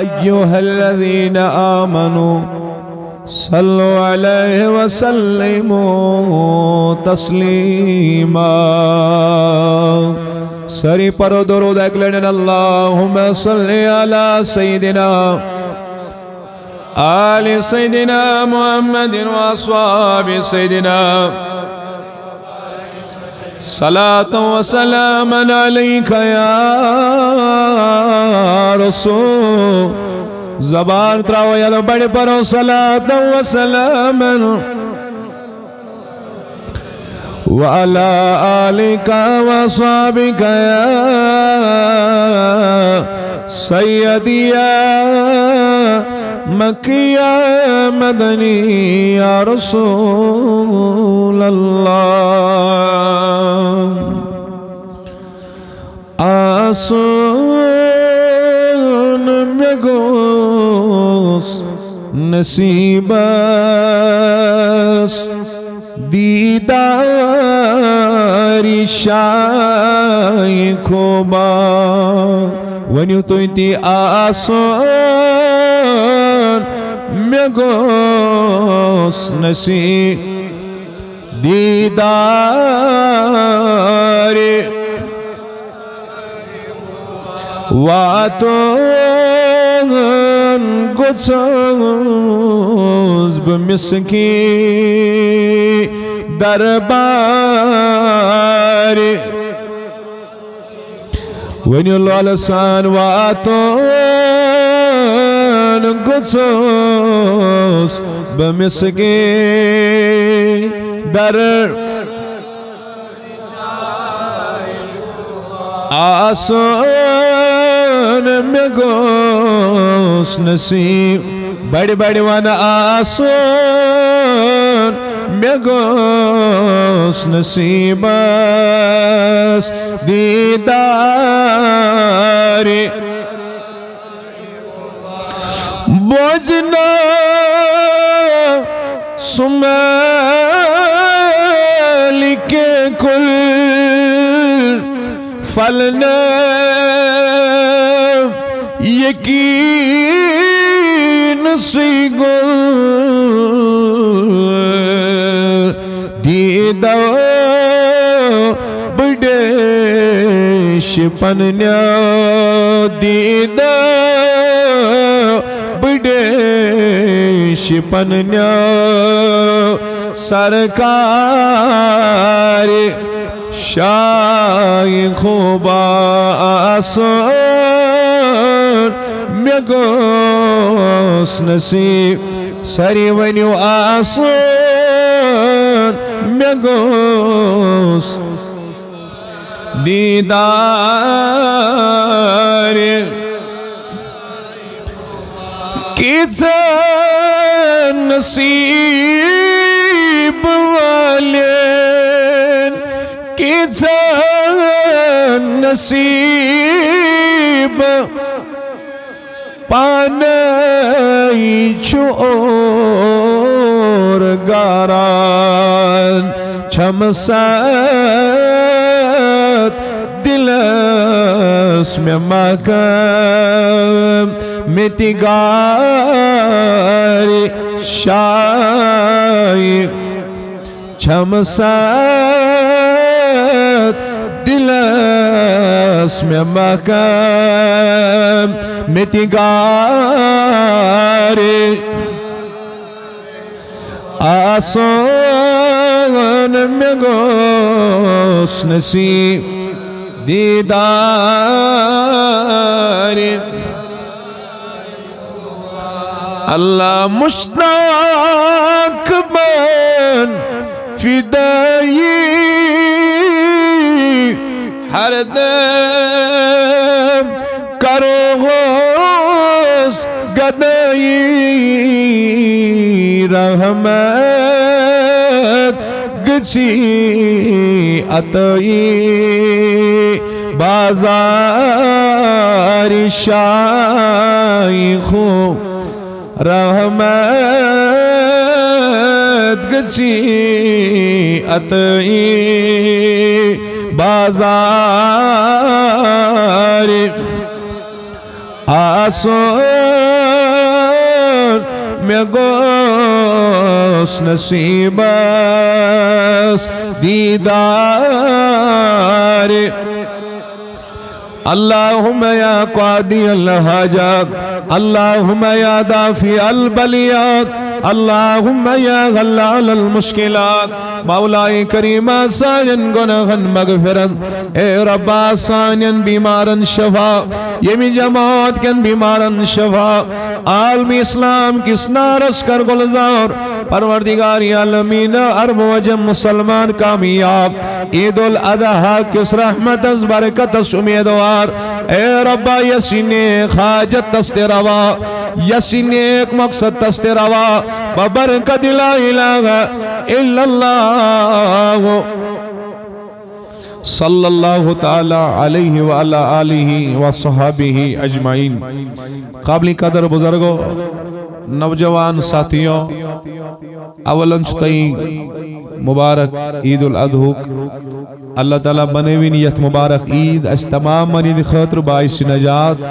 أيها الذين آمنوا صلوا عليه وسلموا تسليما سری پر درود اگلن اللهم صل على سيدنا آل سيدنا محمد وأصحاب سيدنا صلاة وسلاما عليك يا رسول زبان تراو یلو بڑی پرو صلاة وسلاما وعلى آلك وصحبك يا سيدي يا مكي يا مدني يا رسول الله آسون مگوس نصیبس دیداری شای خوبا ونیو توی تی آسون مگوس نصیب دیداری واتون گوزوز بمسکی درباری ونیو لالسان واتون گوزوز بمسکی آسون مگوس نصیب بڑی بڑی وانا آسون مگوس نصیبس دیداری بوجنا سمالی کے کل فلنا یقین سی گل دیدو بڑے شپنیا دیدو بڑے شپنیا سرکار شای خوبا آسون مگوس نصیب سری ونیو آسون مگوس دیدار کیسا نصیب والین کیسا نصیب پانی چور گاران چھمسات دلس میں مکم متگاری شائی چھمسات دلس میں مکم متگاری آسون مگوس نصیب دیداری اللہ مشتاق من فدائی ہر دم کرو غوث گدائی رحمت گچی عطائی بازار شایخو رحمت گچی عطائی بازار آسون میں گوس نصیبس دیدار اللہم یا قاضی الحاجات اللہم یا دافع البلیات اللہم یا غلال المشکلات مولائی کریم آسانین گناہن مغفرت اے رب آسانین بیمارن شفا یمی جماعت کن بیمارن شفا عالم اسلام کس نارس کر گلزار پروردگار عالمین عرب وجم مسلمان کامیاب عید الاضحیٰ کس رحمت از برکت از امیدوار اے رب یسی نیک حاجت تست روا یسی نیک مقصد تست روا ببرکت لا الہ الا اللہ صلی اللہ تعالی علیہ وعلا آلہ وصحابہ اجمعین قابل قدر بزرگوں نوجوان ساتھیوں اولاً چھتائی مبارک عید الاضحیٰ اللہ تعالیٰ بنوین یت مبارک عید اس تمام منید خاطر باعث نجات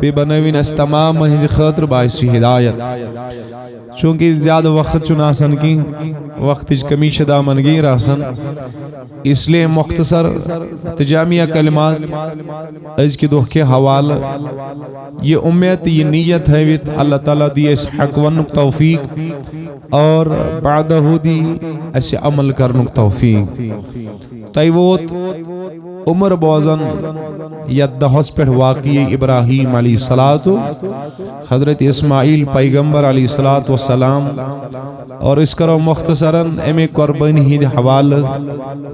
بے بنوین اس تمام منید خاطر باعث ہدایت چونکہ زیادہ وقت چون آسان کی وقت کمی شدہ منگیر آسان اس لئے مختصر تجامیہ کلمات از کی دوہ کے حوالہ یہ امید یہ نیت ہے اللہ تعالیٰ دی اس حق ونک توفیق اور بعدہ دی ایسے عمل کرنک توفیق تیوت عمر بوزن یدہس پر واقعی ابراہیم علیہ السلام حضرت اسماعیل پیغمبر علیہ السلام اور اس کرو مختصراً امی قربانی ہی حوال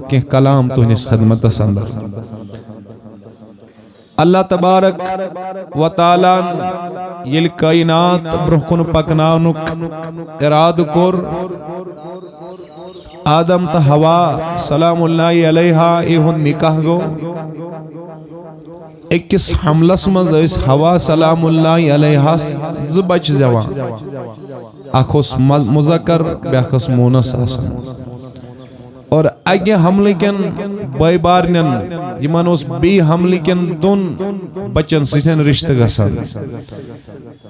کے کلام تو اس خدمت سندر اللہ تبارک و تعالیٰ یل کائنات برکن پکنانک اراد کر آدم تا ہوا سلام اللہ علیہ ایہن نکاح گو اکس حملس مز اس ہوا سلام اللہ علیہ زبچ زوان اخوس مذکر بیاخس مونس آسان اور اگے حملے کن بائی بارنن یمن اس بی حملے کن دون بچن سیسن رشتہ گسان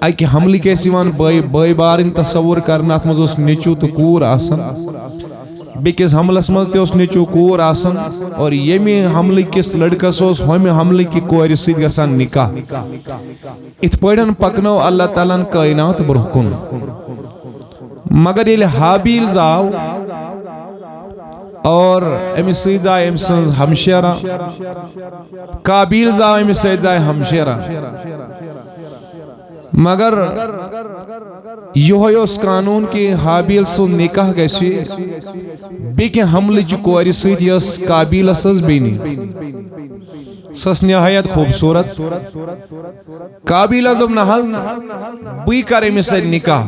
اگے حملے کیسی وان بائی بارن تصور کرنا اتمز اس نیچو تو کور آسان بیکس حملس مز تے اس نیچو کور آسان اور یمی حملے کس لڑکا سوس ہمی حملے کی کوئی رسید گسان نکاح ات پڑھن پکنو اللہ تعالیٰ کائنات برحکن مگر یہ حابیل زاو اور امیس سیزائے امسنز ہمشیرہ قابیل زاو امیس سیزائے ہمشیرہ مگر یہ اس قانون کی حابیل سن نکاح گیسی بیکن حمل جو کوئی سید یس قابیل سز بینی سس نہایت خوبصورت قابیل دم نحل بی کرے میں سے نکاح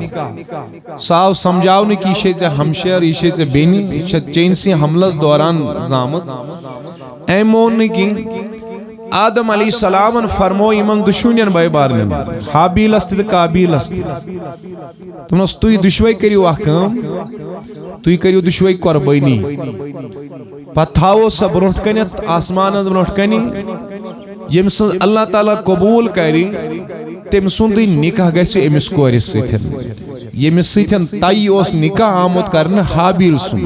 صاحب سمجھاؤنے کی شیئے ہمشیر شیئے بینی چینسی حملس دوران زامت ایمون نے کی آدم علیہ السلام فرمو ایمن دشونین بائی بارنن حابیل استی تو قابیل استی تم نس توی دشوائی کریو احکام توی کریو دشوائی قربانی پتھاو سب روٹکنیت آسمان از روٹکنی یمسن اللہ تعالیٰ قبول کری تم سندی نکاح گیسو امس کوری سیتھن یمس سیتھن تائی اس نکاح آمد کرنے حابیل سن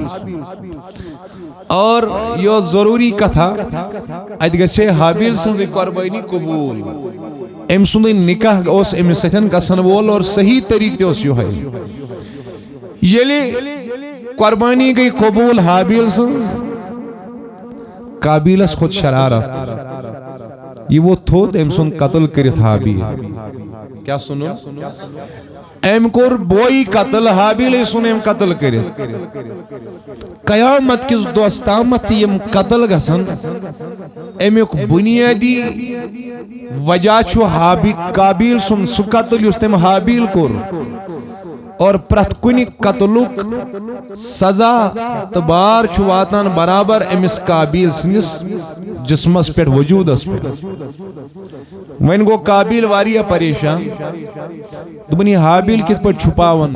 اور یہ ضروری کتھا ات گسے حابیل سنزی قربانی قبول ام سندی نکاح اس امس سیتھن گسن وول اور صحیح طریقے اس یو ہے یلی قربانی گئی قبول حابیل سنز قابیل اس خود شرارت یہ وہ تھود ام سن قتل کرت حابیل کیا سنو ایم کور بوئی قتل حابیل سن ام قتل کرت قیامت کس دوستامت یم قتل گسن ام ایک بنیادی وجہ چھو قابیل سن سو قتل یستم حابیل کور اور پرت کنی قتلوک سزا تبار چھو واتان برابر امس قابیل سنس جسمس پر وجود اس پر وین گو قابیل واریا پریشان دبنی حابیل کت پر چھپاون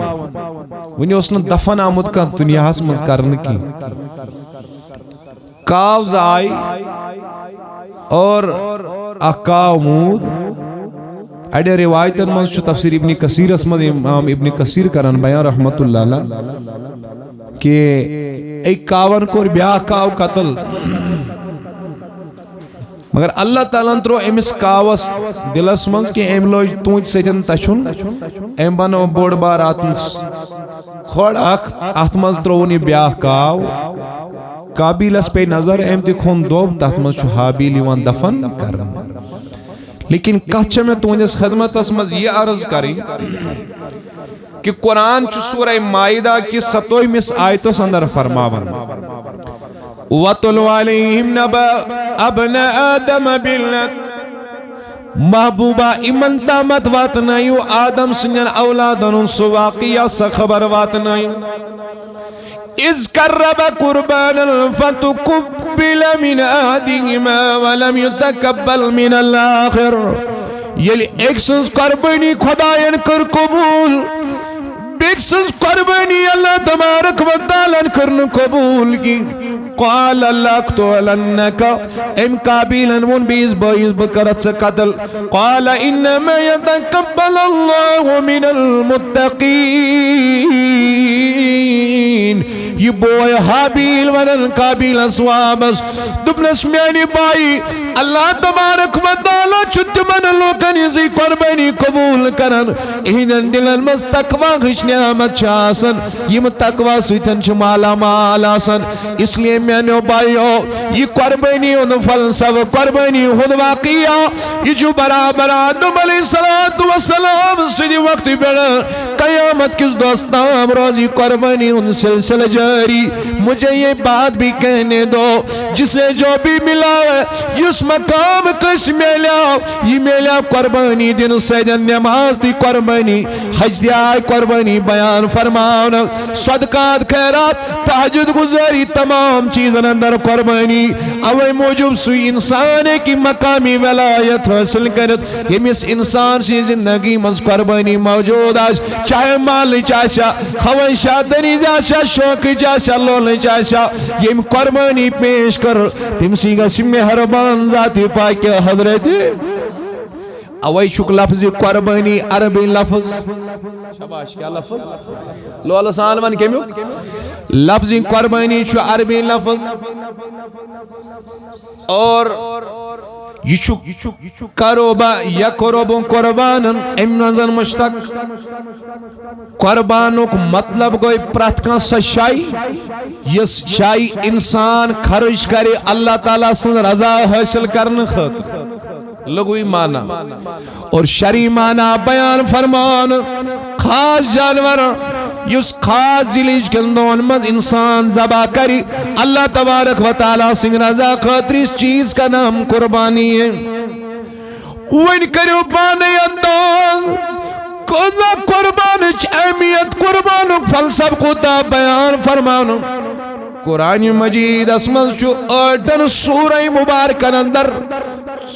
ونی اس نے دفن آمد کا دنیا ہس مز کرن کی کاوز آئی اور اکاو مود اڑے روایتن من تفسیر ابن کثیر اسمد امام ابن کثیر کرن بیان رحمت اللہ علیہ کہ ایک کاون کور بیاہ کاو قتل مگر اللہ تعالیٰ ترو امس کاوس دلس من کہ ام لوج تونج سیتن تچھن ام بنو بوڑ بار آتنس کھوڑ اخ ات من ترون یہ بیاہ کاو قابیلس پہ نظر ام تہ کھون دوب تات من حابیل یوان دفن کرن لیکن کچھ میں تونس خدمت اسمز یہ عرض کریں کہ قرآن چھ سورہ مائدہ کی 27 آیتوں اندر فرماون وَاتْلُ عَلَيْهِمْ نَبَأَ ابْنَ آدَمَ بِالْحَقِّ محبوبہ ایمن تامت واتنائیو آدم سنین اولادن سو واقعہ سا خبر واتنائیو اِذْ قَرَّبَ قُرْبَانًا فَتُقُبِّلَ مِنْ أَحَدِهِمَا وَلَمْ يُتَقَبَّلْ مِنَ الْآخِرِ یلی ایک سنس قربانی خدایان کر قبول بیک سنس قربانی اللہ تبارک و تعالیٰ کرن قبول کی قال لَأَقْتُلَنَّكَ ام قابیلاً ون بیس بائیس بکرت سے قتل قال انما يتقبل اللہ من المتقین یہ بوئے حابیل ونن قابیل اسوابس دبنس میانی بائی اللہ تبارک و تعالیٰ چھت من لوکن ازی قربانی قبول کرن ایدن دلن مز تقوی خش نعمت شاسن یہ تقوی سویتن شمالا مالا سن اس لیے میانو بائیو یہ قربانی ان فلسف قربانی خود واقعہ یہ جو برابر آدم علیہ السلام سیدھی وقت بیڑا قیامت کس دوستام روزی قربانی ان سلسل جاری مجھے یہ بات بھی کہنے دو جسے جو بھی ملا ہے اس مقام کس میلیا یہ میلیا قربانی دن سیدن نماز دی قربانی حج دی آئی قربانی بیان فرماؤنا صدقات خیرات تحجد گزاری تمام چیزن اندر قربانی اوے موجب سوئی انسان کی مقامی ولایت حاصل کرت یہ مس انسان سی زندگی مز قربانی موجود آج چاہے مال چاشا خوشا دنی جاشا شوق جاشا لول جاشا یہ قربانی پیش کر تم سی گا سمی حربان ذاتی پاک حضرت اوے شک لفظ قربانی عربی لفظ شباش کیا لفظ لول سان من کمیو لفظ قربانی شو عربی لفظ اور یہ قربا یا قربون قربانن ام نظر مشتق قربانک مطلب گوئی پرت کان سا شائی یس شائی انسان خرچ کرے اللہ تعالیٰ سن رضا حاصل کرنے خاطر لغوی معنی اور شرعی معنی بیان فرمان خاص جانور یس خاص ذلیج کندون مز انسان ذبح کری اللہ تبارک و تعالیٰ سنگ رضا خاطر اس چیز کا نام قربانی ہے وین کریو بانے انداز کوزا قربان اہمیت قربانو فلسف خدا بیان فرمانو قرآن مجید اسمز شو آٹن سورہ مبارکن اندر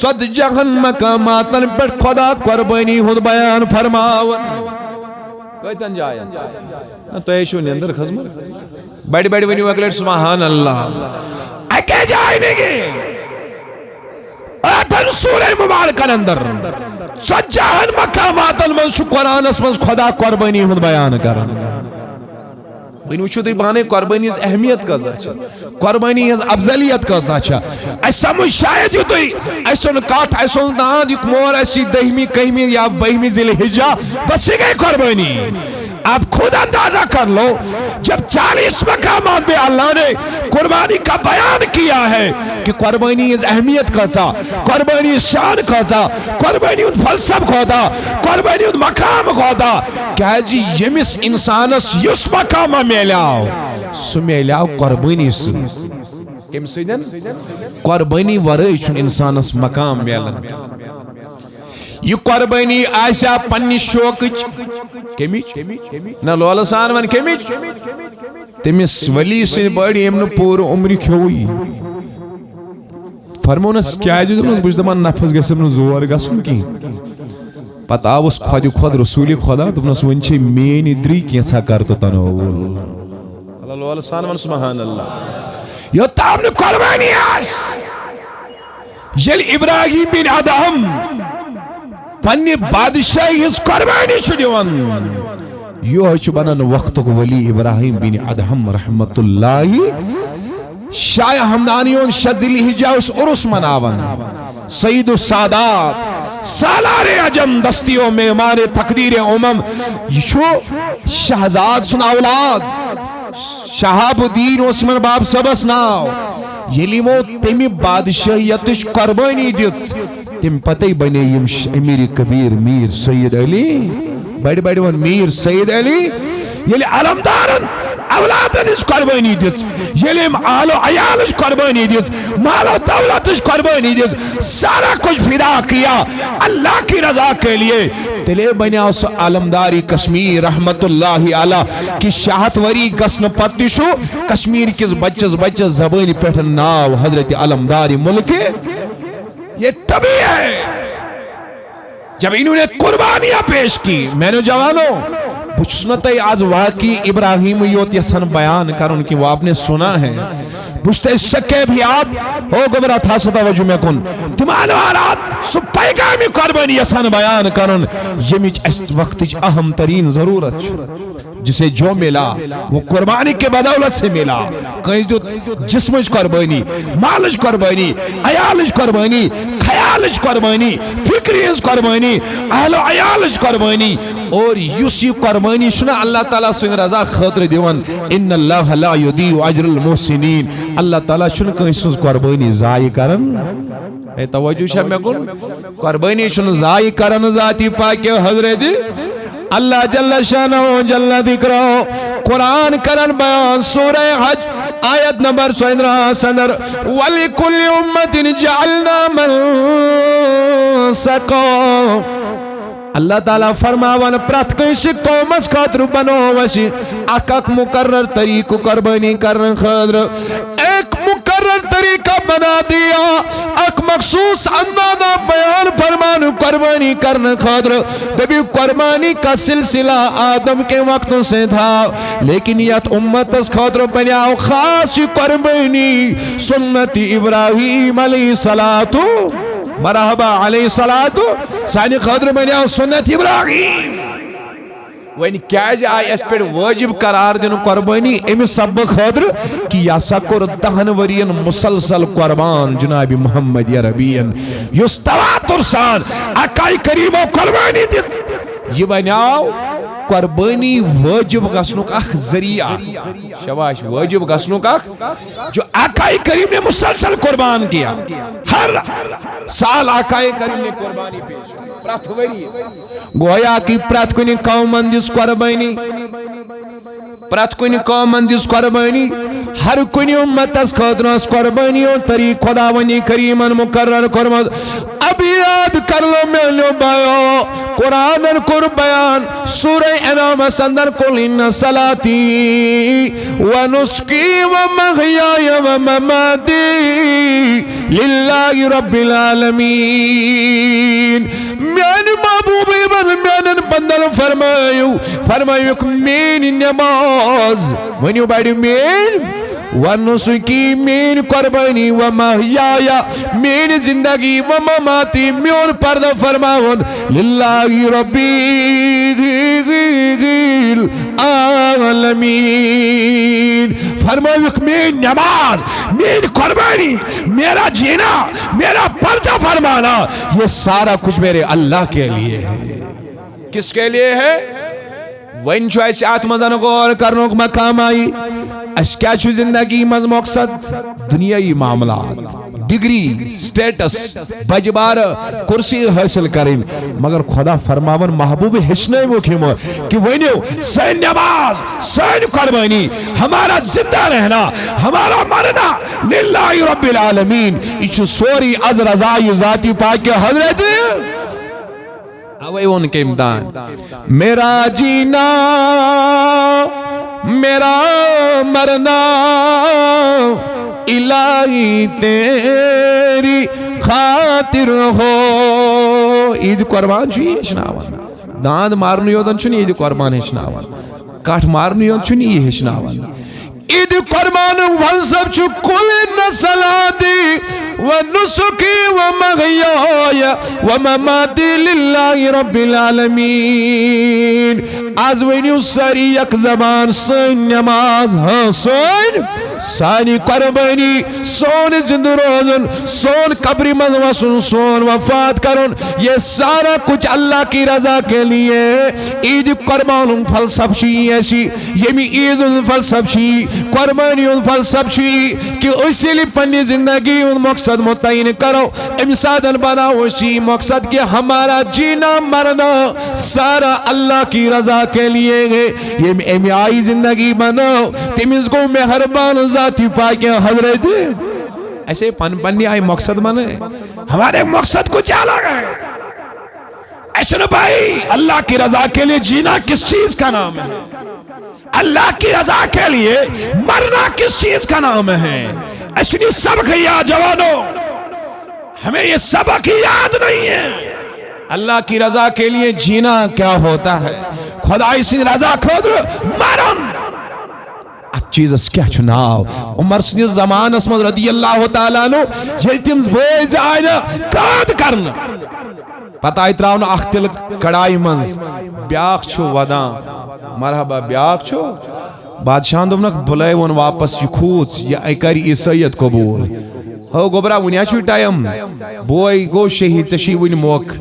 صد جہن مقاماتن پر خدا قربانی خود بیان فرماون کوئی تن جایا تو ایشو نے اندر خزمت بیٹی بیٹی ونیو اکلیٹ سبحان اللہ اکے جائے نگے آتن سورہ مبارکن اندر سجاہن مقاماتن من شو قرآن اسمز خدا قربانی خود بیان کرن ونیو چھو دی بانے قربانی از اہمیت کا زاچا قربانی از افضلیت کا زاچا ایسا مشاہد جو دوئی ایسا نکات ایسا دان یک مور ایسی دہمی کہمی یا بہمی ذیل حجا بس یہ گئی قربانی آپ خود اندازہ کر لو جب 40 مقامات میں اللہ نے قربانی کا بیان کیا ہے کہ قربانی از اہمیت کا تھا قربانی شان کا تھا قربانی ان فلسف کا تھا قربانی ان مقام کا تھا کہا جی یمس انسانس یس مقام میلاو سو میلاو قربانی سے کم سیدن قربانی ورائشن انسانس مقام میلن یہ قربانی آسیا پنی شوکچ کمیچ نا لولسان من کمیچ تمس ولی سے بڑی امن پور عمری کھوئی فرمونس کیا جو دمنس بجھ دمان نفس گسے من زور گسن کی پتہ آوس خود خود رسول خدا دمنس ونچے مین ادری کیسا کرتو تنول اللہ لولسان من سبحان اللہ یہ تابن قربانی آس یل ابراہیم بن ادہم پنہ بادشاہی ہز قربانی دیوان یہ بنان وقت ولی ابراہیم بن ادہم رحمت اللہ شاہ ہمدانیون شذلی حجاؤس عرس مناون سید السادات سالار عجم دستیوں میں مانے تقدیر یہ شہزاد سن اولاد شہاب الدین عثمان باب سبس ناو یلی مو تمی بادشاہیتش قربانی دیت تم پتہ بنے یم امیر کبیر میر سید علی بڑی بڑی ون میر سید علی یلی علمدارن اولادن اس قربانی دیت یلی آل و عیالش قربانی دیت مال و دولتش قربانی دیت سارا کچھ فدا کیا اللہ کی رضا کے لیے تلے بنیا اس علمداری کشمیر رحمت اللہ علیہ کی شاہت وری گسن پتشو کشمیر کس بچس زبانی پیٹھن ناو حضرت علمداری ملک یہ تبھی ہے جب انہوں نے قربانیاں پیش کی میں نے جوانوں بچھنتا آج واقعی ابراہیم یوت یسن بیان کرن کی وہ آپ نے سنا ہے بچھتے اس سکے بھی آت ہو گبرہ تھا ستا وجہ میں کن تمہارا آرات سب پیغامی قربانی یسن بیان کرن یمیچ اس وقت اہم ترین ضرورت جسے جو ملا وہ قربانی کے بدولت سے ملا کہیں جو جسمش قربانی مالش قربانی عیالش قربانی خیالش قربانی فکریش قربانی اہل و عیالش قربانی اور یوسی قربانی شنا اللہ تعالیٰ سن رضا خاطر دیوان ان اللہ لا یضیع اجر المحسنین اللہ تعالیٰ شن کہیں قربانی ضائع کرن اے توجہ شاہ میں کن قربانی شن ضائع کرن ذاتی پاک حضرت اللہ جل شانہ جل ذکرہ قرآن کرن بیان سورہ حج آیت نمبر 17 صدر وَلِكُلِّ أُمَّةٍ جَعَلْنَا مَنْسَكًا اللہ تعالیٰ فرماوان پرت کسی قومس خاطر بنو وسی اک مقرر طریق قربانی کرن خاطر ایک مقرر طریقہ بنا دیا اک مخصوص اندازہ بیان فرمان قربانی کرن خاطر تبھی قربانی کا سلسلہ آدم کے وقت سے تھا لیکن یہ امت اس خاطر بنیاؤ خاص قربانی سنت ابراہیم علیہ السلام مرحبا علیہ السلام سانی خاطر بنیاؤ سنت ابراہیم وین کیا جائے اس پر واجب قرار دین قربانی امی سب خاطر کہ یا سکر دہن ورین مسلسل قربان جناب محمد یا ربین یس تواتر سان اکائی کریم و قربانی دیت یہ بنیاؤ قربانی واجب گسنوک اخ ذریعہ شباش واجب گسنوک اخ جو آقائی کریم نے مسلسل قربان کیا ہر سال آقائی کریم نے قربانی پیش گویا کی پرت کنی قوم اندس قربانی پرت کنی قوم اندس قربانی ہر کنی امت اس خاطرس قربانی اور طریق خداوندی کریمن مقرر قربان اب یاد کر لو میں لو بایو قرآن کر بیان سورہ انعام سندر قل ان صلاتی و نسکی و مغیائی و مماتی للہ رب العالمین میان محبوبی میان بندل فرمائیو کہ مین نماز ونیو بیڈی مین ونسکی مین قربانی و محیایا مین زندگی و مماتی میون پردہ فرماون للہ ربی العالمین فرمائیو کہ مین نماز مین قربانی میرا جینا میرا پردہ فرمانا یہ سارا کچھ میرے اللہ کے لیے ہے کس کے لیے ہے وین جو ایسے آتمزن غور کرنوں کو مقام آئی اس کیا چھو زندگی مز مقصد دنیای معاملات ڈگری سٹیٹس بجبار کرسی حاصل کریں مگر خدا فرماون محبوب ہشنے وہ کیوں کہ وینیو سین نماز سین قربانی ہمارا زندہ رہنا ہمارا مرنا للہ رب العالمین اچھو سوری از رضائی ذاتی پاک کے حضرت اوے ان کے امدان میرا جینا میرا مرنا الہی تیری خاطر ہو عید قربان چھوئی ہشناوان داند مارنی ہودن چھنی عید قربان ہشناوان کاٹ مارنی ہودن چھنی یہ ہشناوان عید قربان والسب چھو کل نسلا دی ونسكي ومحياي ومماتي لله رب العالمين. از ونیو ساری یک زبان سن نماز سن سانی قربانی سون زند روزن سون قبری مز وسن سون وفات کرن یہ سارا کچھ اللہ کی رضا کے لیے. عید قربان فلسفہ ایسی یمی عید فلسفہ قربانی فلسفہ کہ اسی لیے پنی زندگی ان مقصد متعین کرو امسادن بناو اسی مقصد کہ ہمارا جینا مرنا سارا اللہ کی رضا کے لیے ہے. یہ امیائی زندگی بناو تمیز کو مہربان ذاتی پاک حضرت ایسے پنی آئی مقصد بنے. ہمارے مقصد کچھ الگ ہے. ایسے بھائی اللہ کی رضا کے لیے جینا کس چیز کا نام ہے؟ اللہ کی رضا کے لیے مرنا کس چیز کا نام ہے؟ ایسے سبق یاد جوانوں ہمیں یہ سبق یاد نہیں ہے. اللہ کی رضا کے لیے جینا کیا ہوتا ہے؟ خدای سن رضا خاطر مرن چیز کیا چناو عمر سن زمان اسمد رضی اللہ تعالیٰ عنہ یہ تم بوز آئینا قاد کرن پتہ آئی تراؤن اخ تل کڑائی منز بیاخ چھو ودان مرحبا بیاخ چھو بادشاہن دومنک بلائے ون واپس یہ کھوچ یا ایکاری عیسیت قبول ہو گبرا ونیا چھو ٹائم بوئی گو شہید چشی ون موک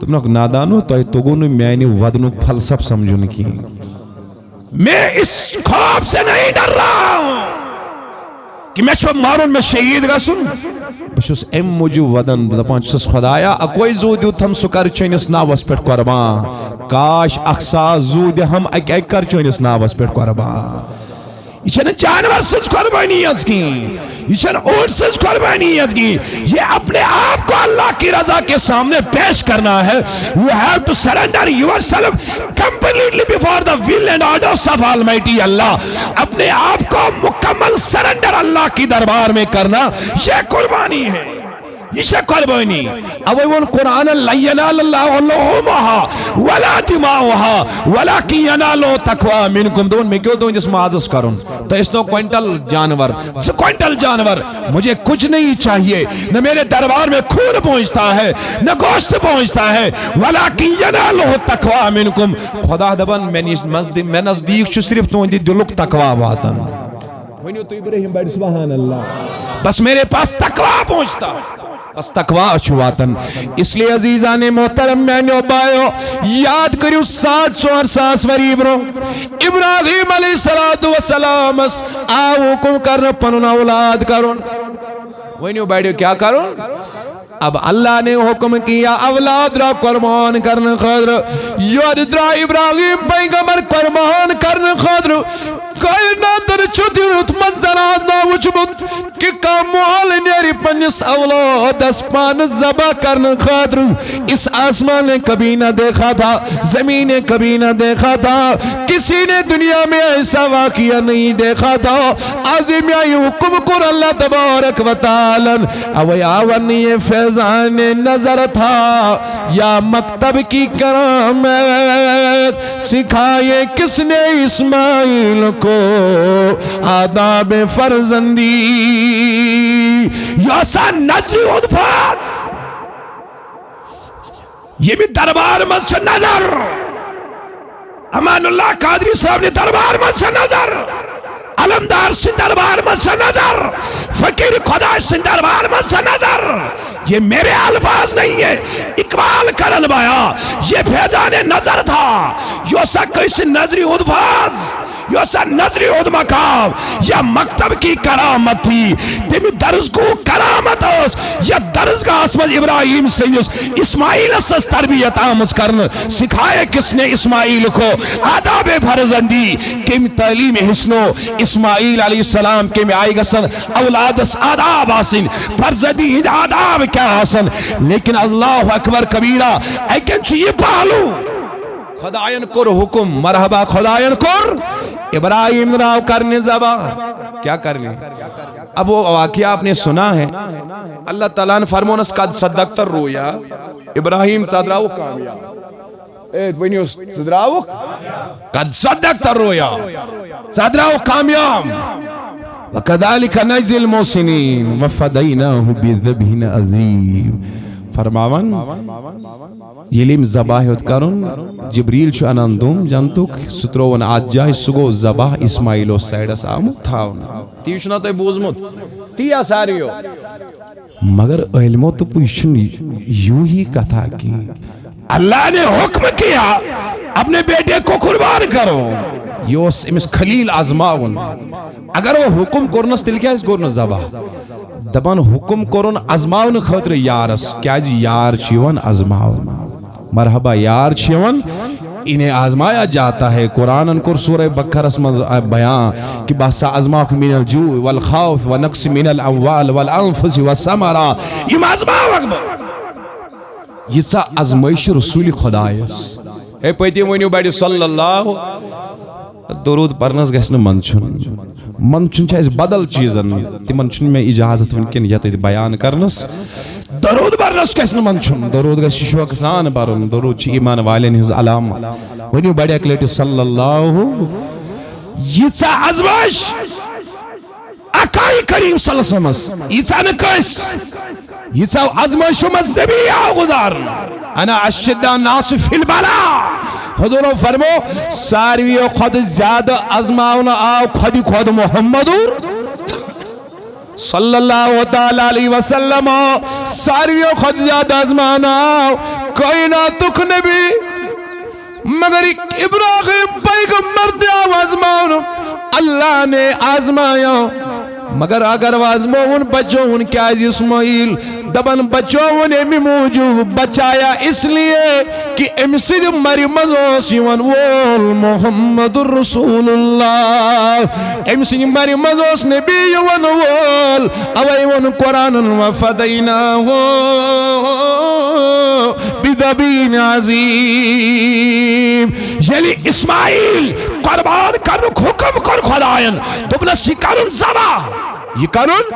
دومنک نادانو تو گونو میں ودنو فلسف سمجھن کی. میں اس خواب سے نہیں ڈر رہا ہوں کہ میں چھو مارون میں شہید گسن بشوس ام موجو ودن دپان چھس خدایا اکوئی زودیو تھم سکر چینس ناوس پیٹ قربان کاش اکسا زودی ہم ایک کر چینس ناوس پیٹ قربان. یہ چھن جانور سچ قربانیت کی یہ چھن اونٹ سچ قربانیت کی. یہ اپنے آپ کو اللہ کی رضا کے سامنے پیش کرنا ہے. You have to surrender yourself completely before the will and orders of Almighty Allah. اپنے آپ کو مکمل سرنڈر اللہ کی دربار میں کرنا یہ قربانی ہے. یہ قربانی اوہ ون قرآن لا ینال اللہ لحومها ولا دماؤها ولکن ینالو تقوی منکم. دون میں کیوں دون جس معاذس کرن تو اس نو کوئنٹل جانور مجھے کچھ نہیں چاہیے نہ میرے دربار میں خون پہنچتا ہے نہ گوشت پہنچتا ہے ولیکن ینالو تقوی منکم. خدا دبن میں نزدیک چھو صرف تو دلک تقوی واتن ونیو تو ابراہیم بڑھ سبحان اللہ بس میرے پاس تقوی پہنچتا بس تقوی چھواتن. اس لیے عزیزان محترم میں نے بائیو یاد کریو 700 وری برو ابراہیم علیہ السلام آو کم کرن پنن اولاد کرن ونیو بیڑیو کیا کرن. اب اللہ نے حکم کیا اولاد را قربان کرن خاطر یاد درا ابراہیم پیغمبر قربان کرن خاطر کائنات در چھوٹیت منظرات نہ وچبت کہ کاموال نیری پنس اولاد اسمان زبا کرن خاطر. اس آسمان نے کبھی نہ دیکھا تھا زمین نے کبھی نہ دیکھا تھا کسی نے دنیا میں ایسا واقعہ نہیں دیکھا تھا. عظیم یہ حکم کر اللہ تبارک و تعالی اوی آون یہ فیضان نظر تھا یا مکتب کی کرامت سکھائے کس نے اسماعیل کو آداب فرزندی. یاسا نظری ادفاظ یہ بھی دربار میں سے نظر امان اللہ قادری صاحب نے دربار میں سے نظر علمدار سے دربار میں سے نظر فقیر خدا سے دربار میں سے نظر. یہ میرے الفاظ نہیں ہے اقبال کرن بایا یہ فیضان نظر تھا. یوسا کسی نظری ادفاظ یوسا نظری اد مقام یا مکتب کی کرامت تھی تیمی درزگو کرامت اس یا درزگاہ اسمد ابراہیم سیدس اسماعیل اسس تربیت آمز کرن سکھائے کس نے اسماعیل کو آداب فرزندی کم تعلیم حسنو اسماعیل علیہ السلام کے میں آئی گسن اولادس آداب آسن فرزندی آداب کیا آسن. لیکن اللہ اکبر کبیرہ ایکن چیئے پالو خدایان کر حکم مرحبا خدایان کر ابراہیم راو کرنے زبا کیا کرنے. اب وہ واقعہ آپ نے سنا ہے اللہ تعالیٰ نے فرمونس قد صدقت الرؤیا ابراہیم صدراو کامیاب قد صدقت الرؤیا صدراو کامیاب وَكَذَلِكَ نَجْزِي الْمُحْسِنِينَ وَفَدَيْنَاهُ بِذِبْحٍ عَظِيمٍ فرماون یلیم ذبح ہیوت کرن جبریل چھُ انان دوم جنتُک سُہ تروون ات جایہِ سُہ گوٚو ذبح اسماعیل اوس سایڈس آمُت تھاونہٕ تی چھُنا تۄہہِ بوٗزمُت تی ساروِیو مگر علمو تو یہ چھُنہٕ یوں ہی کتھا کی اللہ نے حکم کیا اپنے بیٹے کو قربان کرو یہ اوس امس خلیل آزماون اگر وہ حکم کورنس تیل کیازِ کوٚر نہٕ ذبح دپان حکم کورن آزماون خاطر یارس کیازِ یار چھُ یِوان آزماون مرحبا یار چھُ یِوان انہیں آزمایا جاتا ہے قرآن کور سورہ بقرہ میں بیان کہ باسا ازماک من الجوع والخوف ونقص من الاموال والانفس والثمرات یہ آزماو اکبر یہ سا ازمائش رسول خدایس اے پتی ونیو بڑی صلی اللہ درود پرنس گژھِ نہٕ منچن چھِ اَسہِ بدل چیٖزن تِمن چھُنہٕ مےٚ اجازت وٕنکٮ۪ن ییٚتٮ۪تھ بیان کرنس درود برنس گژھِ نہٕ منچُن درود گژھِ شوقہٕ سان برُن درود چھِ ایمان والٮ۪ن ہٕنٛز علامت ؤنِو بڑِ اکہِ لٹہِ صلی اللہ ییٖژاہ ازمٲیش اکایہِ کریم صلی اللہ علیہ وسلم ییٖژاہ نہٕ کٲنٛسہِ ییٖژاہ ازمٲیشو منٛز نبی آو گُزارنہٕ انا اشد الناس فی البلاء حضور فرمو سارویو خود زیادہ ازماؤنا آو خود محمد صلی اللہ تعالی علیہ وسلم سارویو خود زیادہ ازماؤنا آو کائناتک نبی مگر ابراہیم پیغمبر دے آو ازماؤنا اللہ نے آزمایا مگر اگر وازمون بچون کیازِ اسماعیل دبن بچون امی موجود بچایا اس لیے کہ ام سید مری مزوس یون وول محمد رسول اللہ ام سید مری مزوس نبی یون وول اویون قرآن وفدیناہ بذبح عظیم یلی اسماعیل قربان کرنک حکم کر خدایان دوپنس یہ کرن ذبح یہ کرن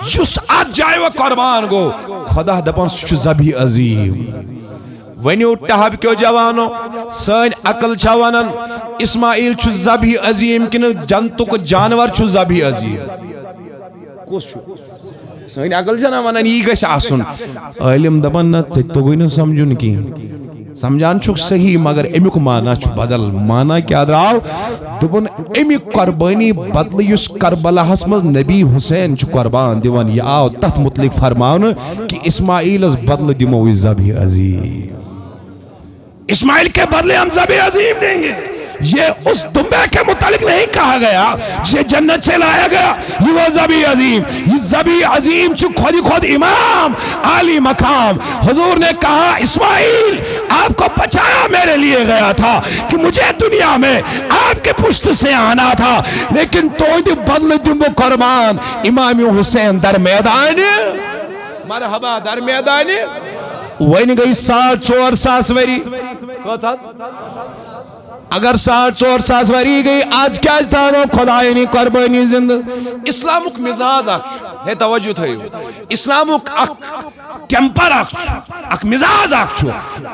یس ات جائے و قربان گو خدا دپان سہ ذبح عظیم ونیو ٹہب کیو جوانو سن عقل چھا ونان اسماعیل چھ ذبح عظیم کن جنتک جانور چھ ذبح عظیم کس چھ سن عقل چھنا ونان یہ گژھِ آسن عالم دپان نہ ژےٚ توٚگُے نہٕ سمجھُن کینٛہہ سمجھان چھُکھ صحیح مگر امیُک معنی چھُ بدل معنی کیا درٛاو دوٚپُن امی قربانی بدلہٕ یُس کربلاہس منٛز نبی حسین چھُ قربان دِوان یہِ آو تتھ متعلق فرماونہٕ کہ اسماعیلس بدلہٕ دِمو أسۍ ذبح عظیم اسماعیل کے بدلے ہم ذبح عظیم دیں گے یہ اس دمبے کے متعلق نہیں کہا گیا جسے جنت سے لایا گیا یہ وہ ذبح عظیم یہ ذبح عظیم چو خود امام عالی مقام حضور نے کہا اسماعیل آپ کو بچایا میرے لیے گیا تھا کہ مجھے دنیا میں آپ کے پشت سے آنا تھا لیکن تو بدل دمو قربان امام حسین در میدان مرحبا در میدان وین گئی 4.5 وری اگر 4.5 وری گئی آج کیا تھانو خدایانی قربانی زندہ اسلامک مزاج ہے توجہ تھیو اسلامک ٹیمپر اک مزاج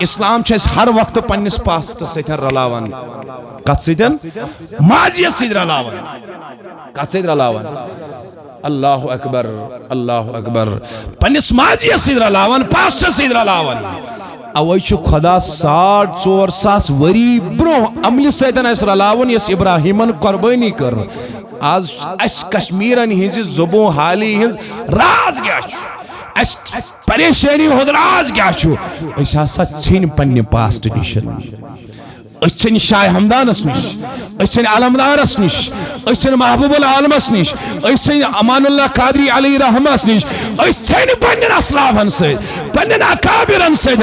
اسلام چھے ہر وقت پنس پاست سیتن رلاوان کت سیتن ماضیت سیت رلاوان کت سیت رلاوان اللہ اکبر پنس ماضیت سیت رلاوان پاست سیت رلاوان اوے چھو خدا 4.5 وری برو عمل سیدن اس رلاون یس ابراہیمن قربانی کر آج اس کشمیرن ہنز زبوں حالی ہنز راز گیا چھو اس پریشانی ہود راز گیا چھو اس ہسا چھین پنی پاسٹ نشن اس چھین شاہ حمدانس نش اس چھین علمدارس نش اس چھین محبوب العالمس نش اس چھین امان اللہ قادری علی رحمس نش اس چھین پنن اسلافن سے پنن اکابرن سے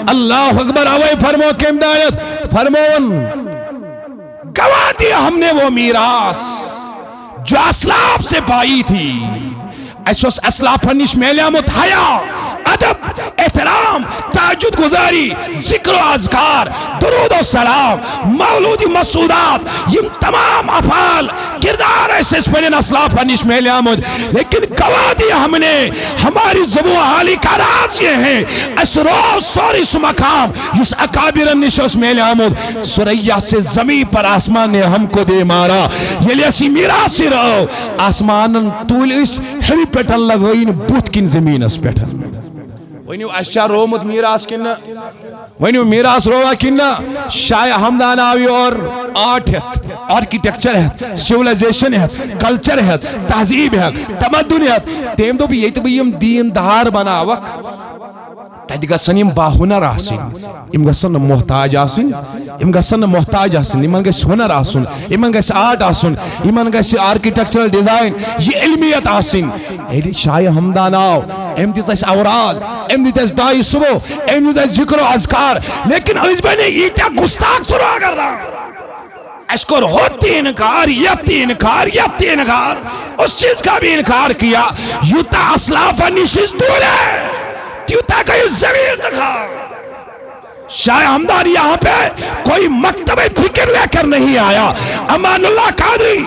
اللہ اکبر اوے فرمو کہ امدایت فرمون گوا دیا ہم نے وہ میراث جو اسلاف سے پائی تھی اس اسلافن نش میلیامت حیا ادب، احترام، تہجد گزاری، ذکر و اذکار، درود و سلام، مولودی مسعودات، یہ تمام افعال کردار ایسے پہلے اسلاف نش میل آمد، لیکن گواہ دیا ہم نے ہماری زبوں حالی کا راز یہ ہے اس روز سوری سو مقام اس اکابر نش اس میل آمد سریا سے زمین پر آسمان نے ہم کو دے مارا یہ لئے اسی میراثی رہو آسمان طول اس ہری پیٹن لگوین بوت کن زمین اس پیٹن ونیو اشیا رومت میراث کننا ونیو میراث روا کننا شاہ ہمدان آوی اور آرٹ ہے آرکیٹیکچر ہے سیولائزیشن ہے کلچر ہے تہذیب ہے تمدن ہے تیم دو بھی یہ تو بھی یم دین دار بنا وقت تیدی گسن یم باہنر آسن یم گسن محتاج آسن یم گسن محتاج آسن یمن گس ہنر آسن یمن گس آرٹ آسن یمن گس آرکیٹیکچرل ڈیزائن یہ علمیت آسن ایڈی شاہ ہمدان آو ام دیت اس اوراد ام دیت اس دائی صبح ام دیت اس ذکر و اذکار لیکن اس میں نے ایٹا گستاخ سرا کردا اس کو ہوتی انکار یتی انکار یتی انکار اس چیز کا بھی انکار کیا یوتا اسلاف نشیز دور ہے تیوتا کا یہ زمین دکھا شاہ ہمدان یہاں پہ کوئی مکتب فکر لے کر نہیں آیا امان اللہ قادری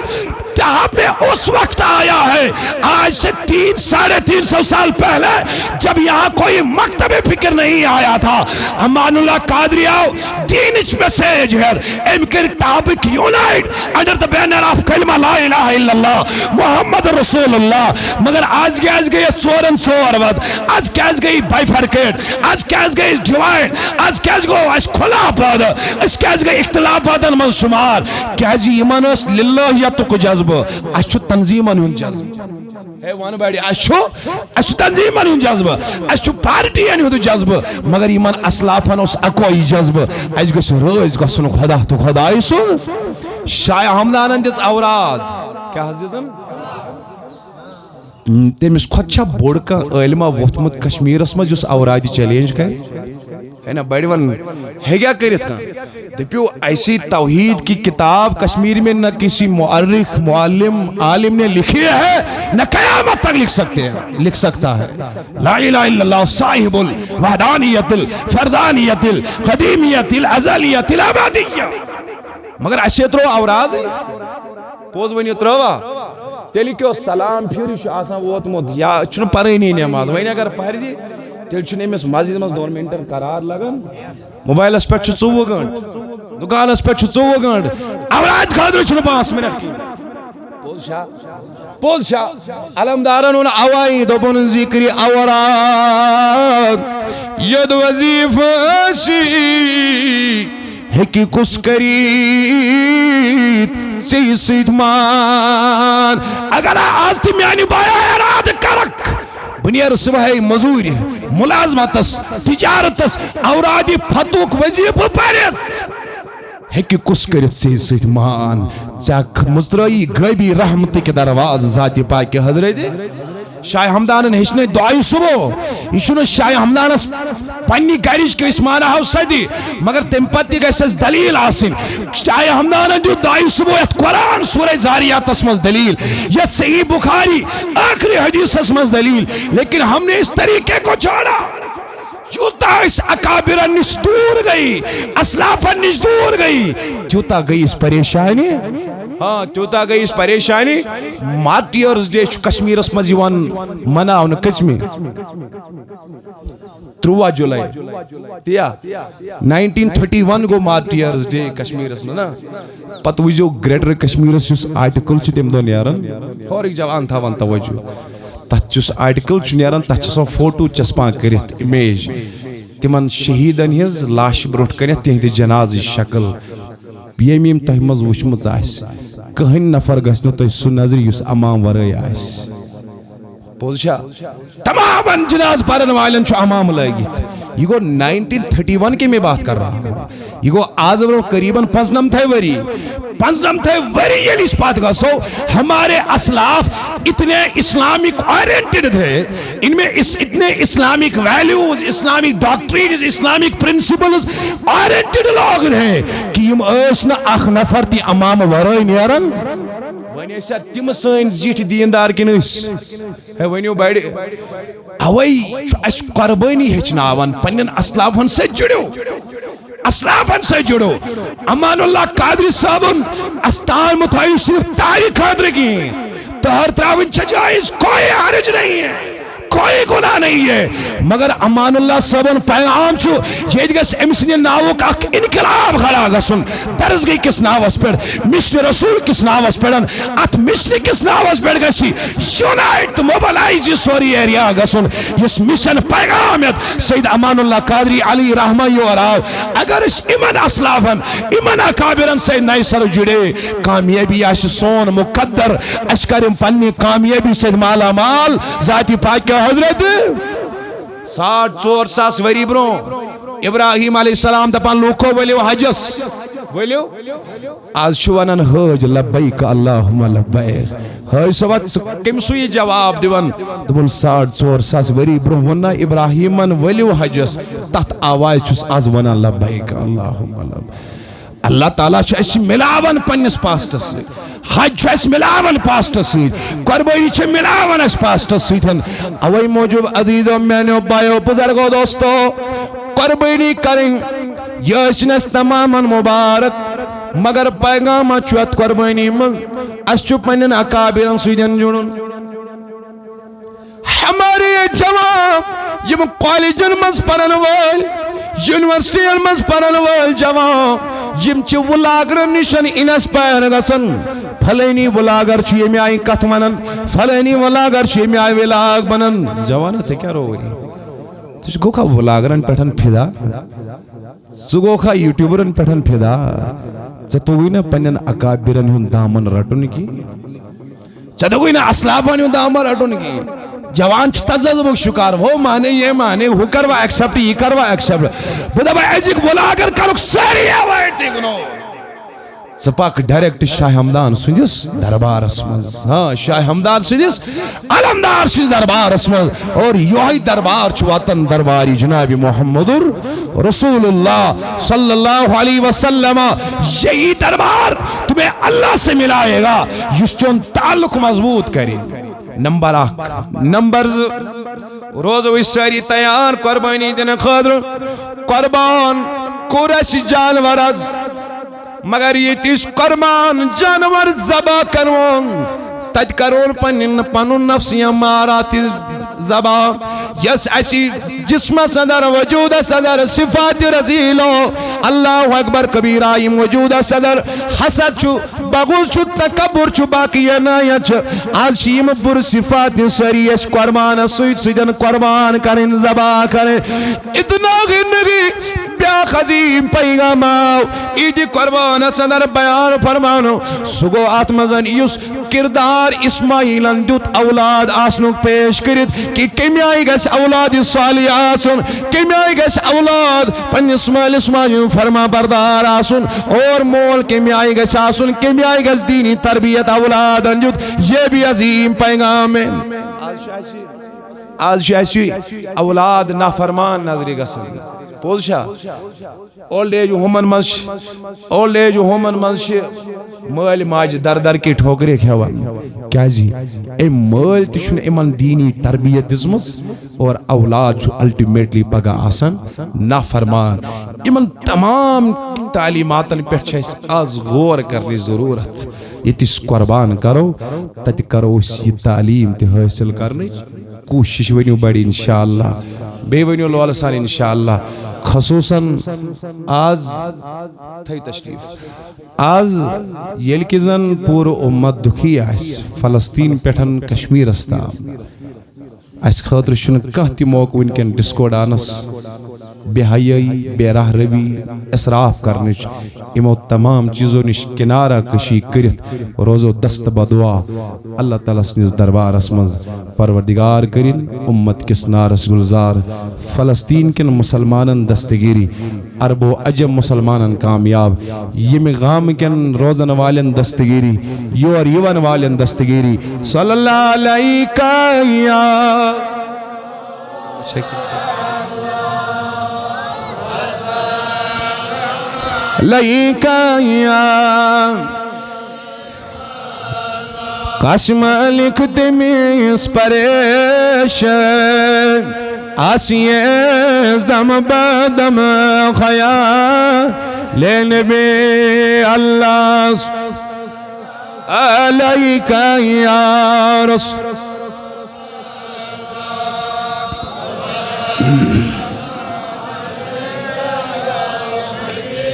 جہاں پہ اس وقت آیا ہے آج سے 300-350 سال پہلے جب یہاں کوئی مکتب فکر نہیں آیا تھا امان اللہ قادری آؤ دین اچ میسیج ہے امکر topic unite under the banner of کلمہ لا الہ الا اللہ محمد رسول اللہ مگر آج گئی چورن چور ود آج گئی بائیفرکیٹ آج گئی ڈیوائڈ آج گئی اس کھلا پاد اس گئی اختلافات من شمار کیازی ایمان اس للہیت کو جذب اشو تنظیمان ہون جذب ہے وان بیڑی اشو تنظیمان ہون جذب اشو پارٹی ہون جذب مگر ایمان اسلافان اس اکوئی جذب اج گس روز گسن خدا تو خدای سن شاہ ہمدانن دس اوراد کیا حضرتن تیمس خودشا بوڑ کا علمہ ووتمت کشمیر اسمہ جس اورادی چیلنج کر ہے نا بڑی ون ہے کیا کرت کا دپیو ایسی توحید کی کتاب کشمیر میں نہ کسی مؤرخ معلم عالم نے لکھی ہے نہ قیامت تک لکھ سکتا ہے لا الہ الا اللہ صاحب الوحدانیت الفردانیت القدیمیت الازلیت الابادیہ مگر ایسے ترو اوراد پوز ونیو تروا تیلی کیو سلام پھیوری شو آسان ووتمت یا چنو پرینی نماز وین اگر پہر دی تیل چھنے میں مسجد میں 2 منٹ قرار لگن موبائل اس پر 24 گھنٹ دکان اس پر 24 گھنٹ اولاد خاطر چھنے 5 منٹ پوز شاہ علمدارن ان اوائی دوبن ذکری اوراد ید وظیف شی ہکی کس کرید سی سید مان اگر آج تی میانی بایا اراد کرک بنیر صبح مزوری ملازمتس تجارتس اورادی فتوک وظیف پریت ہکی کس کرت سی سید مان چاک مزدرائی غیبی رحمت کے درواز ذاتی پاک حضرت شاہ ہمدانن ہشنے دعائی صبح یہ شاہ ہمدانس پنی گریج کے اسمانہ ہو سدی مگر تم پتی گیسس دلیل آسن شاہ ہمدانن جو دعائی صبح یت قرآن سورہ زاریات اسمز دلیل یت صحیح بخاری آخری حدیث اسمز دلیل لیکن ہم نے اس طریقے کو چھوڑا جوتا اس اکابر نش دور گئی اسلاف نش دور گئی جوتا گئی اس پریشانی ہاں چوتا گئی اس پریشانی مارٹیئرز ڈے کشمیر اس مزیوان مناؤن کسمی 3 جولائی تیا 1931 گو مارٹیئرز ڈے کشمیر اس میں نا پت ویجو گریٹر کشمیر اس جس آرٹیکل چھ تم دو نیارن اور ایک جوان تھا وان توجہ تحت جس آرٹیکل چھ نیارن تحت چھ سو فوٹو چسپان کرت امیج تمن شہیدن ہز لاش بروٹ کرت تہندِ جناز شکل یمیم تہ مز وچمت آس کہن نفر گژھِ نہٕ تۄہہِ سُہ نظر یُس امام ورٲے آسہِ پوٚز چھا تمام جناز پرن والن چھُ امام لٲگِتھ یہ گو 1931 کی میں بات کر رہا ہوں یہ گو آز برو قریباً 95 وری یہ اس بات کا سو ہمارے اسلاف اتنے اسلامک آرینٹڈ تھے ان میں اتنے Islamic values Islamic doctrines Islamic principles oriented لوگ ہیں کہ یم ایسنا اخ نفر تی امام ورائی نیرن ون ایسا تم سن زیٹھ دیندار کنس ہے ونیو بڑ اوے اس قربانی ہچناون پنن اسلافن سے جڑو اسلافن سے جڑو امان اللہ قادری صاحبن استان متھائیو صرف تاریخ خاطر کی تہر تراون جائز کوئی حرج نہیں ہے کوئی گناہ نہیں ہے مگر امان اللہ صاحبن پیغام چھو یہ گس امس ناوک اخ انقلاب کھڑا گسن درس گئی کس ناوس پر مشن رسول کس ناوس پڑن ات مشن کس ناوس پر گسی یونائٹ موبلائز سوری ایریا گسن اس مشن پیغام سید امان اللہ قادری علی رحمہ اور اگر اس امن اسلافن امن اکابرن سے نئی سر جڑے کامیابی آش سون مقدر اس کرم پنی کامیابی سے مالا مال ذاتی پاک حضرت 4.5 وری برو ابراہیم علیہ السلام دپان لوکو ولیو حجس ولیو آج شوانن حج لبیک اللہم لبیک حج سوات کم سوئی جواب دیون دبون 4.5 وری برو ونہ ابراہیمن ولیو حجس تحت آواز چس آز ونہ لبیک اللہم لبیک اللہ تعالیٰ چھو اس ملاون پنیس پاسٹس سے حج چھو اس ملاون پاسٹس سے قربانی چھو ملاون اس پاسٹس سے اوئی موجود عزیزوں میں نے بائیو بزرگو دوستو قربانی کریں یہ اسنس تماما مبارک مگر پیغام چھوت قربانی من اس چھو پنن اکابرن سیدن جنون ہمارے جواب یہ کالجن مز پرن وال یونیورسٹی مز پرن وال جواب یم چھ ولاگر نشن انس پیر گسن فلینی ولاگر چھ یمی آئی کت منن فلینی ولاگر چھ یمی آئی ولاگ بنن جوانا سے کیا رو گئی تو گو کھا ولاگرن پیٹھن پھدا سگو کھا یوٹیوبرن پیٹھن پھدا چتوگی نا پنن اکابرن ہن دامن رٹن کی چتوگی نا اسلافان ہن دامن رٹن کی جوان تزدبک شکار وہ مانے یہ مانے وہ کروا ایکسپٹ یہ کروا ایکسپٹ بدا بھائی ایجک بولا کرو ساری آوائٹ دیکھنو سپاک ڈائریکٹ شاہ حمدان سنجس دربار اسمز ہاں شاہ حمدان سنجس علمدار سنجس دربار اسمز اور یوہی دربار چواتن درباری جناب محمد رسول اللہ صلی اللہ علیہ وسلم یہی دربار تمہیں اللہ سے ملائے گا جس چون تعلق مضبوط کرے نمبر 1 نمبرز روز ہوئی ساری تیار قربانی دن خضر قربان کورش جانور از مگر یہ تیس قربان جانور زبا کرون تج کرون پنن نفسی مارات زبا یس ایسی جسم صدر وجود صدر صفات رزیلو اللہ اکبر کبیرائیم وجود صدر حسد چو بغض چو تکبر چو باقی نایت آج شیم بر صفات سریش قربان سویدن قربان کرن زبا کرن اتنا گنگی بیا خزیم پیغام آو ایدی قربان صدر بیان فرمانو سگو آتمزن یس کردار اسماعیلن دیت اولاد آسنوک پیش کرد کہ کمی آئی گس اولاد صالح آسن کمی آئی گس اولاد پن اسماعیل فرما بردار آسن اور مول کمی آئی گس آسن کمی آئی گس دینی تربیت اولاد انجد یہ بھی عظیم پیغام ہے آج شایسی اولاد نافرمان نظری گسن پوزشا اولڈ ایج ہومن منش مال ماج در در کی ٹھوکرے کھیوان کیا جی اے مال تشن ایمان دینی تربیت دزمز اور اولاد جو الٹیمیٹلی پگا آسن نافرمان ایمان تمام تعلیماتن پر چھس آز غور کرنی ضرورت یہ تس قربان کرو تت کرو یہ تعلیم تی حاصل کرنی کوشش ونیو بڑی انشاءاللہ بے ونیو لولسان انشاءاللہ خصوصاً آز تھئی تشریف آز یل کی زن پور امت دکھی آئیس فلسطین پیٹھن کشمیر استا اس خاطر شن کہتی موقع انکن ڈسکو ڈانس بے حیائی بے راہ روی اسراف کرنش امو تمام چیزوں نش کنارہ کشی کرت روزو دست بدعا اللہ تعالیٰ سنیز دربار اسمز پروردگار کرن امت کس نارس گلزار فلسطین کن مسلمانن دستگیری عرب و عجم مسلمانن کامیاب یم غام کن روزن والن دستگیری یور یون والن دستگیری صلی اللہ علیہ لئیکا یا قسم لکھتے میس پریشان آسیز دم بدم خیال لنبی اللہ علیکہ یا رسول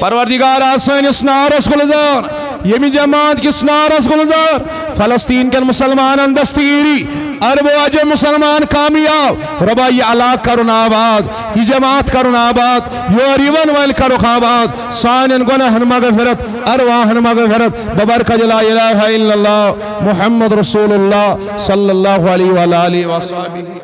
پروردگار سٲنِس نارس گلزار یمی جماعت کس نارس گلزار فلسطین کن مسلمانن دستگیری عرب و عجم مسلمان کامیاب ربا یہ علاق کرن آباد یہ جماعت کرن آباد یور یون ویل کرو آباد سانن گناہن مغفرت ارواحن مغفرت ببرکت لا الہ الا اللہ محمد رسول اللہ صلی اللہ علیہ وآلہ وسلم